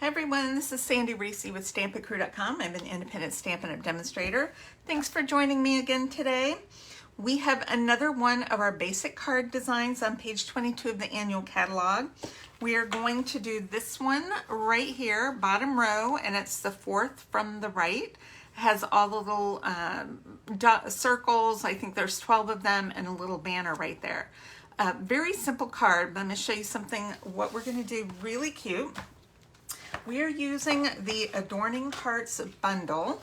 Hi everyone, this is Sandy Reese with StampACrew.com. I'm an independent Stampin' Up! Demonstrator. Thanks for joining me again today. We have another one of our basic card designs on page 22 of the annual catalog. We are going to do this one right here, bottom row, and it's the fourth from the right. It has all the little circles, I think there's 12 of them, and a little banner right there. Very simple card, but I'm going to show you something, what we're going to do really cute. We are using the Adorning Hearts bundle,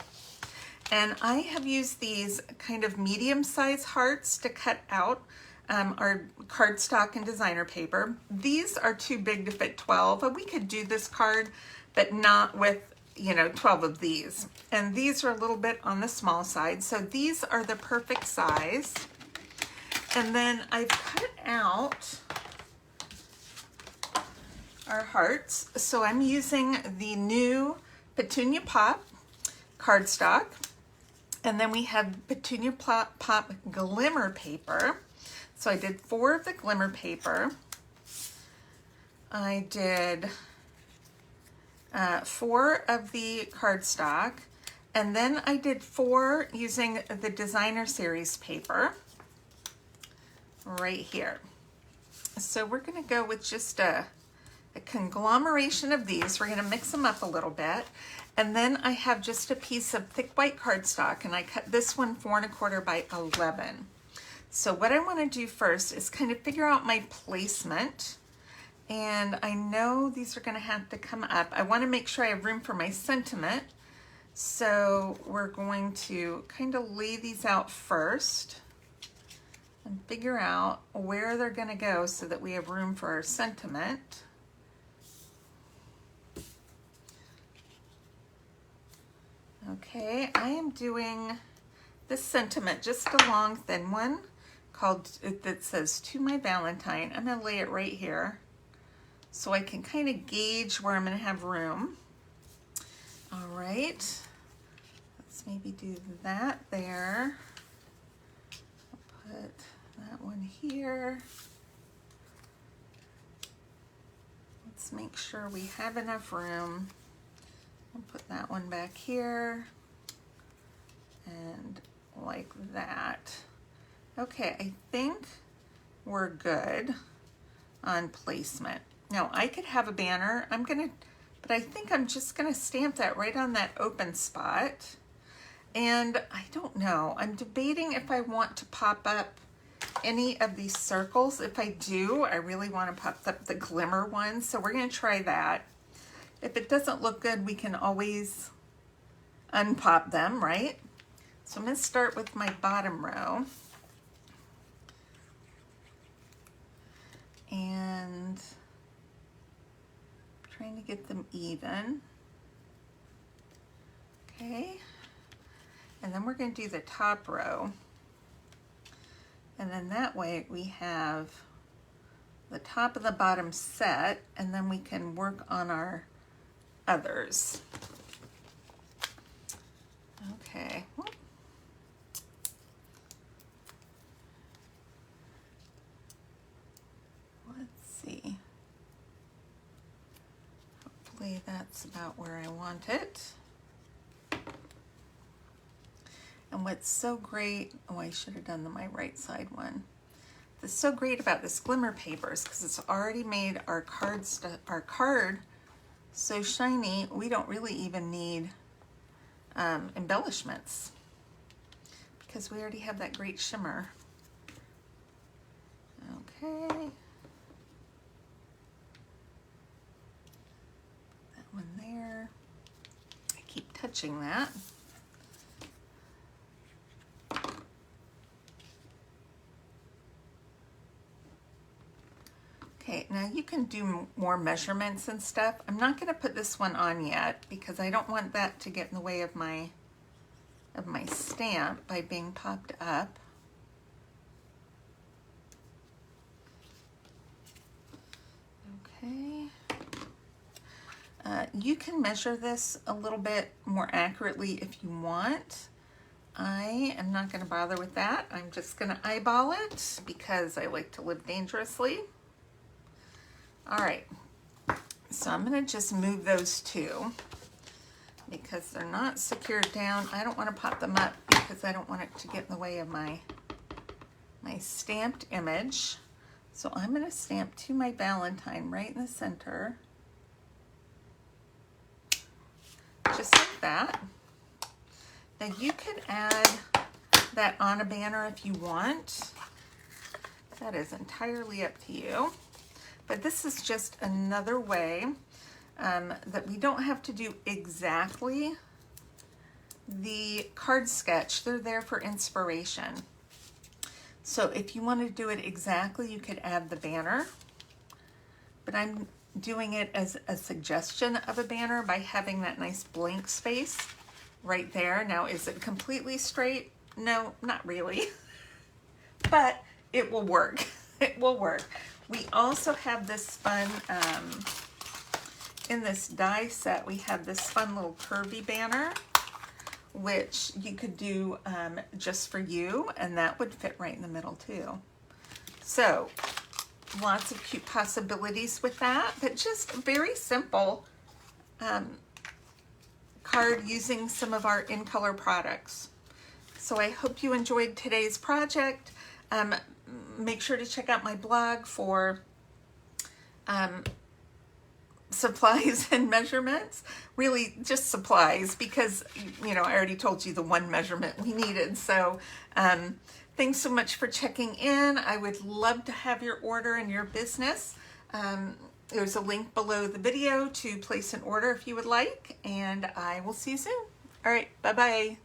and I have used these kind of medium-sized hearts to cut out our cardstock and designer paper. These are too big to fit 12, but we could do this card, but not with 12 of these. And these are a little bit on the small side, so these are the perfect size. And then I've cut out our hearts. So I'm using the new Petunia Pop cardstock, and then we have Petunia Pop glimmer paper. So I did 4 of the glimmer paper. I did 4 of the cardstock, and then I did 4 using the designer series paper right here. So we're going to go with just a conglomeration of these. We're going to mix them up a little bit, and then I have just a piece of thick white cardstock, and I cut this one 4 1/4 by 11. So what I want to do first is kind of figure out my placement, and I know these are going to have to come up. I want to make sure I have room for my sentiment, so we're going to kind of lay these out first and figure out where they're going to go so that we have room for our sentiment. Okay, I am doing this sentiment, just a long thin one that says "To My Valentine." I'm going to lay it right here so I can kind of gauge where I'm going to have room. All right, let's maybe do that there. I'll put that one here. Let's make sure we have enough room. I'll put that one back here, and like that. Okay, I think we're good on placement. Now I could have a banner, but I think I'm just gonna stamp that right on that open spot. And I don't know, I'm debating if I want to pop up any of these circles. If I do, I really want to pop up the glimmer one, so we're gonna try that. If it doesn't look good, we can always unpop them, right? So I'm going to start with my bottom row. And trying to get them even. Okay. And then we're going to do the top row. And then that way we have the top and the bottom set, and then we can work on our others. Okay. Let's see. Hopefully that's about where I want it. And what's so great, oh, I should have done my right side one. What's so great about this glimmer paper is because it's already made our card so shiny, we don't really even need embellishments because we already have that great shimmer. Okay. That one there. I keep touching that. Okay, now you can do more measurements and stuff. I'm not going to put this one on yet because I don't want that to get in the way of my stamp by being popped up. Okay. You can measure this a little bit more accurately if you want. I am not going to bother with that. I'm just going to eyeball it because I like to live dangerously. All right, So I'm going to just move those two because they're not secured down. I don't want to pop them up because I don't want it to get in the way of my stamped image. So I'm going to stamp to my Valentine right in the center. Just like that. Now you could add that on a banner if you want. That is entirely up to you. But this is just another way that we don't have to do exactly the card sketch. They're there for inspiration. So if you want to do it exactly, you could add the banner. But I'm doing it as a suggestion of a banner by having that nice blank space right there. Now, is it completely straight? No, not really. But it will work. It will work. We also have this fun, in this die set, we have this fun little curvy banner, which you could do just for you, and that would fit right in the middle too. So lots of cute possibilities with that, but just very simple card using some of our in color products. So I hope you enjoyed today's project. Make sure to check out my blog for supplies and measurements. Really just supplies, because you know I already told you the one measurement we needed. So thanks so much for checking in. I would love to have your order in your business. There's a link below the video to place an order if you would like, and I will see you soon. All right, bye-bye.